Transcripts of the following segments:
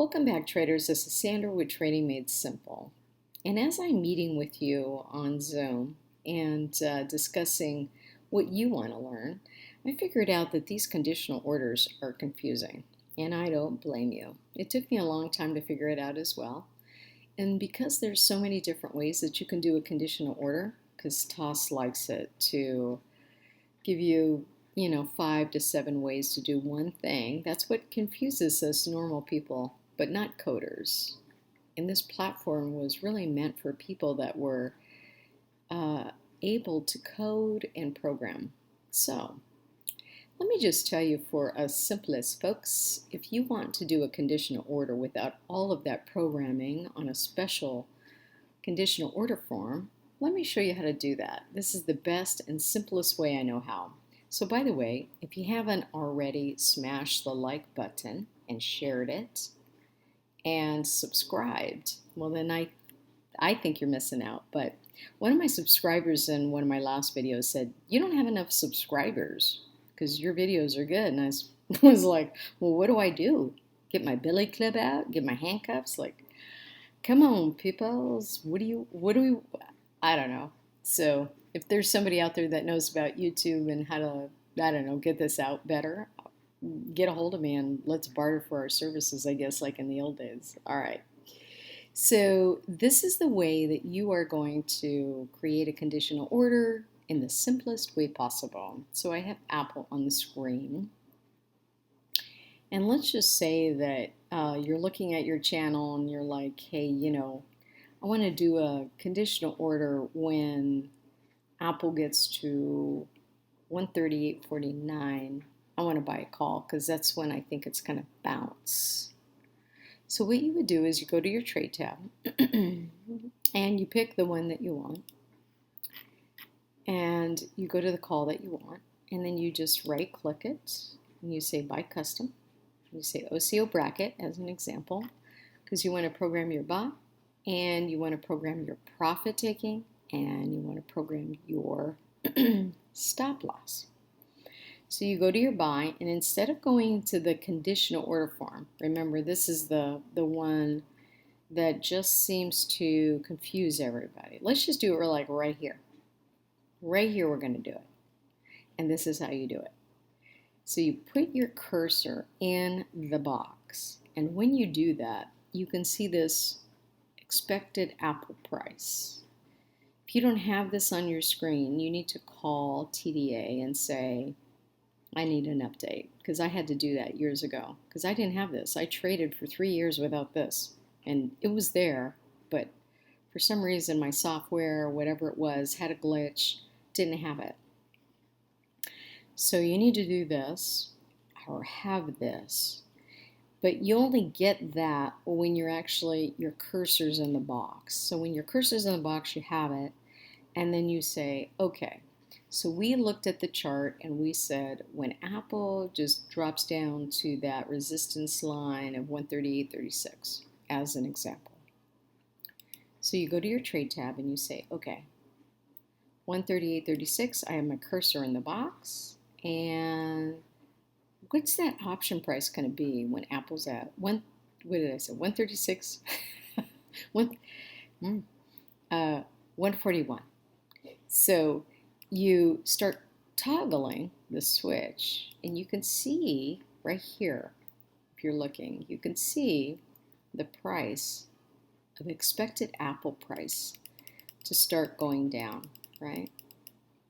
Welcome back, traders. This is Sandra with Trading Made Simple. And as I'm meeting with you on Zoom and discussing what you want to learn, I figured out that these conditional orders are confusing. And I don't blame you. It took me a long time to figure it out as well. And because there's so many different ways that you can do a conditional order, because Toss likes it to give you 5 to 7 ways to do one thing. That's what confuses us normal people, but not coders. And this platform was really meant for people that were able to code and program. So let me just tell you, for us simplest folks, if you want to do a conditional order without all of that programming on a special conditional order form, let me show you how to do that. This is the best and simplest way I know how. So by the way, if you haven't already, smashed the like button and shared it and subscribed, well then I think you're missing out. But one of my subscribers in one of my last videos said, you don't have enough subscribers because your videos are good. And I was like, well, what do I do? Get my billy club out? Get my handcuffs? Like, come on, peoples. I don't know. So if there's somebody out there that knows about YouTube and how to, I don't know, get this out better, get a hold of me and let's barter for our services, I guess, like in the old days. All right. So this is the way that you are going to create a conditional order in the simplest way possible. So I have Apple on the screen. And let's just say that you're looking at your channel and you're like, hey, I want to do a conditional order when Apple gets to 138.49. I want to buy a call because that's when I think it's going to bounce. So what you would do is you go to your trade tab and you pick the one that you want, and you go to the call that you want, and then you just right click it and you say buy custom. You say OCO bracket as an example because you want to program your bot, and you want to program your profit taking, and you want to program your stop loss. So you go to your buy, and instead of going to the conditional order form, remember this is the one that just seems to confuse everybody. Let's just do it like right here. Right here we're going to do it. And this is how you do it. So you put your cursor in the box, and when you do that, you can see this expected Apple price. If you don't have this on your screen, you need to call TDA and say, I need an update, because I had to do that years ago because I didn't have this. I traded for 3 years without this, and it was there, but for some reason my software or whatever it was had a glitch, didn't have it. So you need to do this or have this, but you only get that when you're actually, your cursor's in the box. So when your cursor's in the box, you have it, and then you say, okay. So we looked at the chart and we said when Apple just drops down to that resistance line of 138.36 as an example. So you go to your trade tab and you say, okay, 138.36, I have my cursor in the box, and what's that option price going to be when Apple's at what did I say, 136? 141. So you start toggling the switch, and you can see right here, if you're looking, you can see the price of expected Apple price to start going down, right?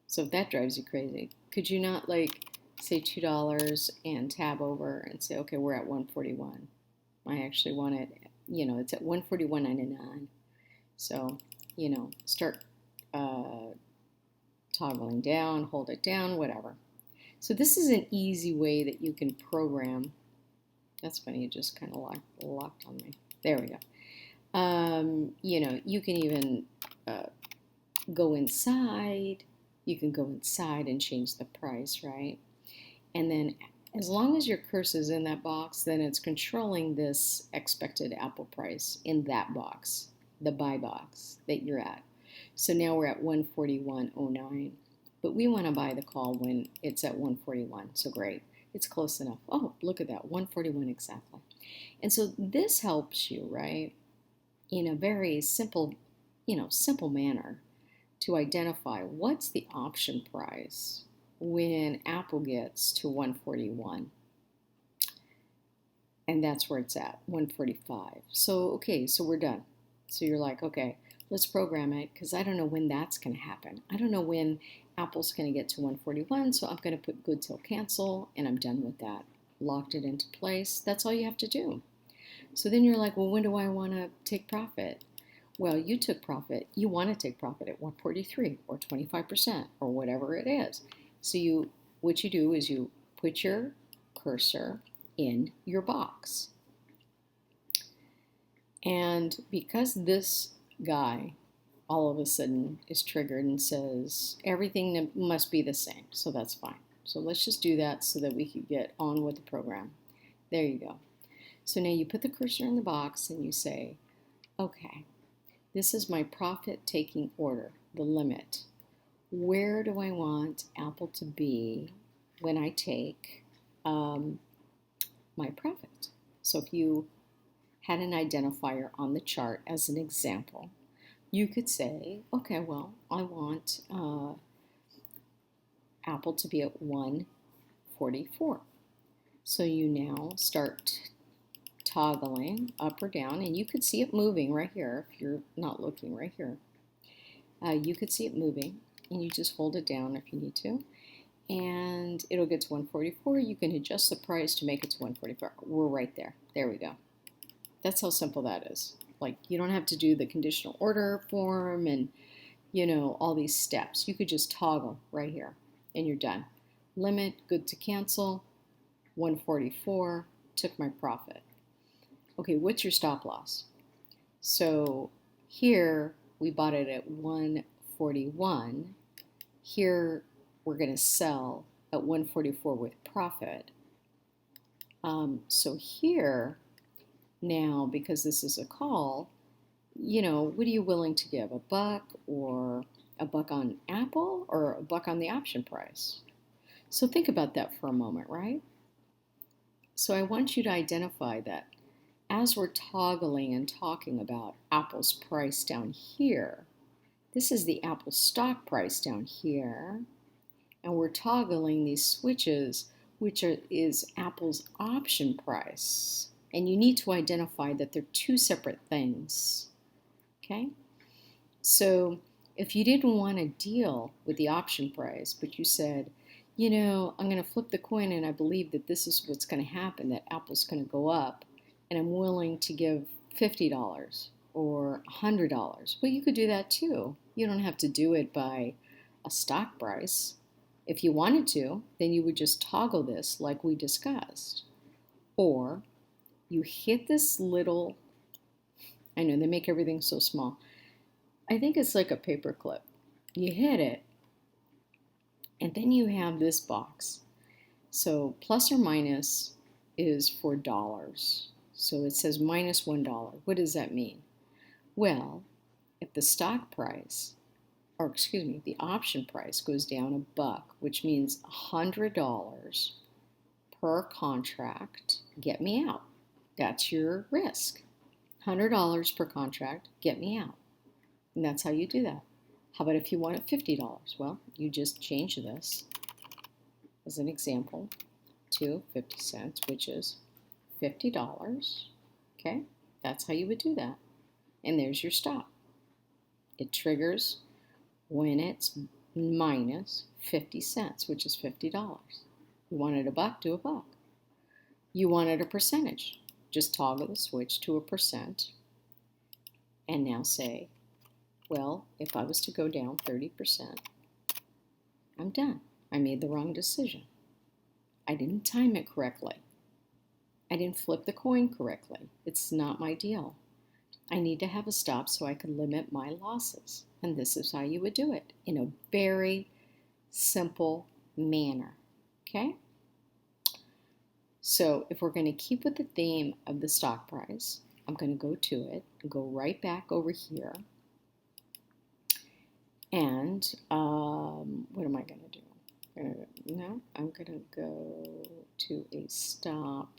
So if that drives you crazy, could you not like say $2 and tab over and say, okay, we're at 141. I actually want it, it's at 141.99. So, start toggling down, hold it down, whatever. So this is an easy way that you can program. That's funny, it just kind of locked on me. There we go. You can even go inside. You can go inside and change the price, right? And then as long as your cursor is in that box, then it's controlling this expected Apple price in that box, the buy box that you're at. So now we're at 141.09, but we want to buy the call when it's at 141, so great. It's close enough. Oh, look at that, 141 exactly. And so this helps you, right, in a very simple, simple manner to identify what's the option price when Apple gets to 141. And that's where it's at, 145. So, okay, so we're done. So you're like, okay, let's program it because I don't know when that's going to happen. I don't know when Apple's going to get to 141, so I'm going to put good till cancel, and I'm done with that. Locked it into place. That's all you have to do. So then you're like, well, when do I want to take profit? Well, you took profit. You want to take profit at 143 or 25% or whatever it is. So what you do is you put your cursor in your box. And because this guy all of a sudden is triggered and says everything must be the same, so that's fine. So let's just do that so that we can get on with the program. There you go. So now you put the cursor in the box and you say, okay, this is my profit-taking order, the limit. Where do I want Apple to be when I take my profit? So if you had an identifier on the chart as an example, you could say, okay, well, I want Apple to be at 144. So you now start toggling up or down, and you could see it moving right here if you're not looking right here. You could see it moving, and you just hold it down if you need to, and it'll get to 144. You can adjust the price to make it to 144. We're right there. There we go. That's how simple that is. Like, you don't have to do the conditional order form and, all these steps. You could just toggle right here, and you're done. Limit, good to cancel, 144, took my profit. Okay, what's your stop loss? So here we bought it at 141. Here we're going to sell at 144 with profit. So here now, because this is a call, what are you willing to give? $1 or $1 on Apple or $1 on the option price? So think about that for a moment, right? So I want you to identify that as we're toggling and talking about Apple's price down here, this is the Apple stock price down here, and we're toggling these switches, which is Apple's option price. And you need to identify that they're two separate things, okay? So if you didn't want to deal with the option price, but you said, I'm going to flip the coin and I believe that this is what's going to happen, that Apple's going to go up, and I'm willing to give $50 or $100. Well, you could do that too. You don't have to do it by a stock price. If you wanted to, then you would just toggle this like we discussed. Or you hit this little, I know they make everything so small. I think it's like a paper clip. You hit it, and then you have this box. So plus or minus is for dollars. So it says minus $1. What does that mean? Well, if the stock price, the option price goes down $1, which means $100 per contract, get me out. That's your risk. $100 per contract, get me out. And that's how you do that. How about if you want it $50? Well, you just change this as an example to 50 cents, which is $50. Okay, that's how you would do that. And there's your stop. It triggers when it's minus 50 cents, which is $50. You wanted $1, do $1. You wanted a percentage, just toggle the switch to a percent, and now say, well, if I was to go down 30%, I'm done. I made the wrong decision. I didn't time it correctly. I didn't flip the coin correctly. It's not my deal. I need to have a stop so I can limit my losses. And this is how you would do it in a very simple manner. Okay? So if we're going to keep with the theme of the stock price, I'm going to go to it and go right back over here. And what am I going to do? I'm going to go to a stop.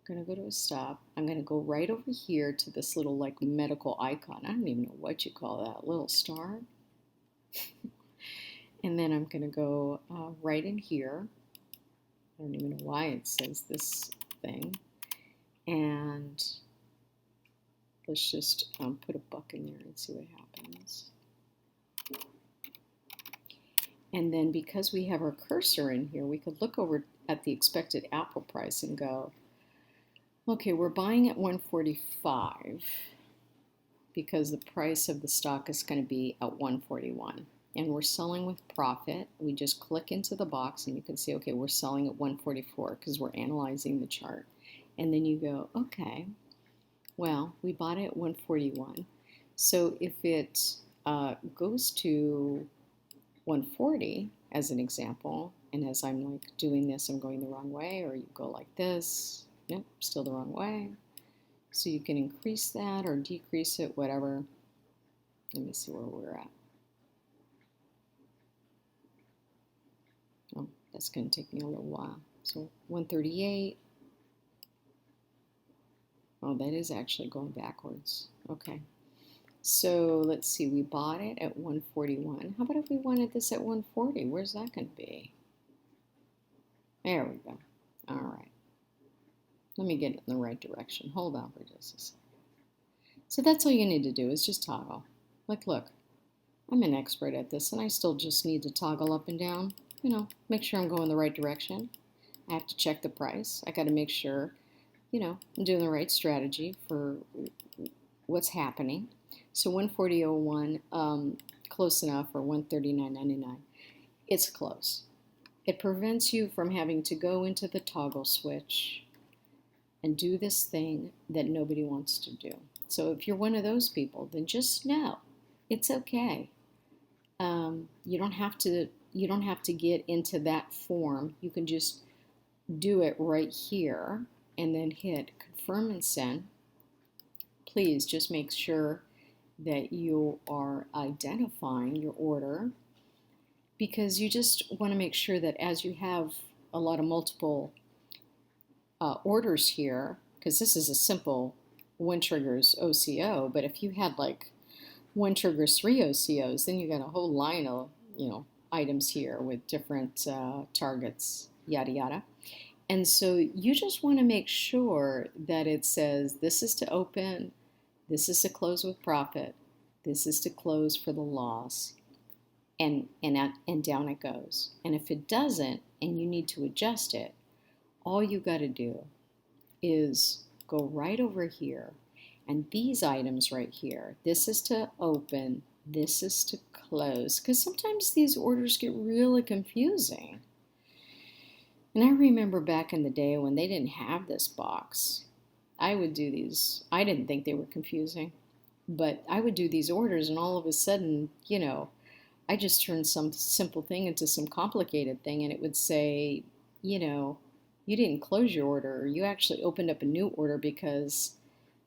I'm going to go to a stop. I'm going to go right over here to this little like medical icon. I don't even know what you call that, little star. And then I'm going to go right in here. I don't even know why it says this thing. And let's just put a buck in there and see what happens. And then because we have our cursor in here, we could look over at the expected Apple price and go, okay, we're buying at 145 because the price of the stock is going to be at 141. And we're selling with profit. We just click into the box and you can see, okay, we're selling at 144 because we're analyzing the chart. And then you go, okay, well, we bought it at 141. So if it goes to 140 as an example, and as I'm like doing this, I'm going the wrong way, or you go like this, nope, still the wrong way. So you can increase that or decrease it, whatever. Let me see where we're at. Oh, that's going to take me a little while. So 138. Oh, that is actually going backwards. Okay. So let's see, we bought it at 141. How about if we wanted this at 140? Where's that going to be? There we go. All right. Let me get it in the right direction. Hold on for just a second. So that's all you need to do is just toggle. Like, look, I'm an expert at this, and I still just need to toggle up and down. You know, make sure I'm going the right direction. I have to check the price. I got to make sure, you know, I'm doing the right strategy for what's happening. So 140.01, close enough, or 139.99. It's close. It prevents you from having to go into the toggle switch and do this thing that nobody wants to do. So if you're one of those people, then just know it's okay. You don't have to get into that form. You can just do it right here and then hit confirm and send. Please just make sure that you are identifying your order, because you just want to make sure that as you have a lot of multiple orders here, because this is a simple one triggers OCO, but if you had like one triggers 3 OCOs, then you got a whole line of, you know, items here with different targets, yada yada. And so you just want to make sure that it says this is to open, this is to close with profit, this is to close for the loss, and down it goes. And if it doesn't and you need to adjust it, all you got to do is go right over here, and these items right here, this is to open, this is to close, because sometimes these orders get really confusing. And I remember back in the day when they didn't have this box, I would do these. I didn't think they were confusing, but I would do these orders, and all of a sudden, you know, I just turned some simple thing into some complicated thing, and it would say, you know, you didn't close your order, or you actually opened up a new order because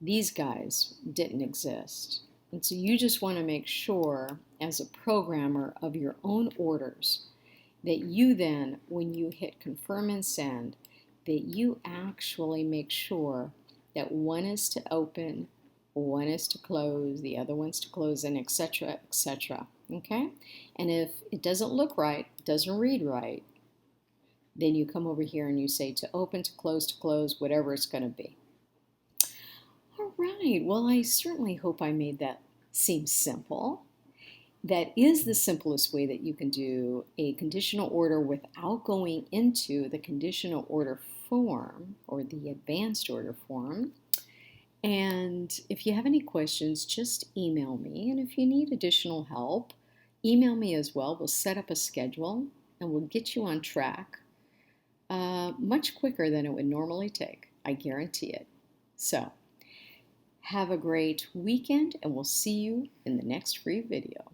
these guys didn't exist. And so you just want to make sure, as a programmer of your own orders, that you then, when you hit confirm and send, that you actually make sure that one is to open, one is to close, the other one's to close, and etc., etc. Okay? And if it doesn't look right, doesn't read right, then you come over here and you say to open, to close, whatever it's going to be. All right, well, I certainly hope I made that seem simple. That is the simplest way that you can do a conditional order without going into the conditional order form or the advanced order form. And if you have any questions, just email me. And if you need additional help, email me as well. We'll set up a schedule and we'll get you on track much quicker than it would normally take. I guarantee it. So, have a great weekend, and we'll see you in the next free video.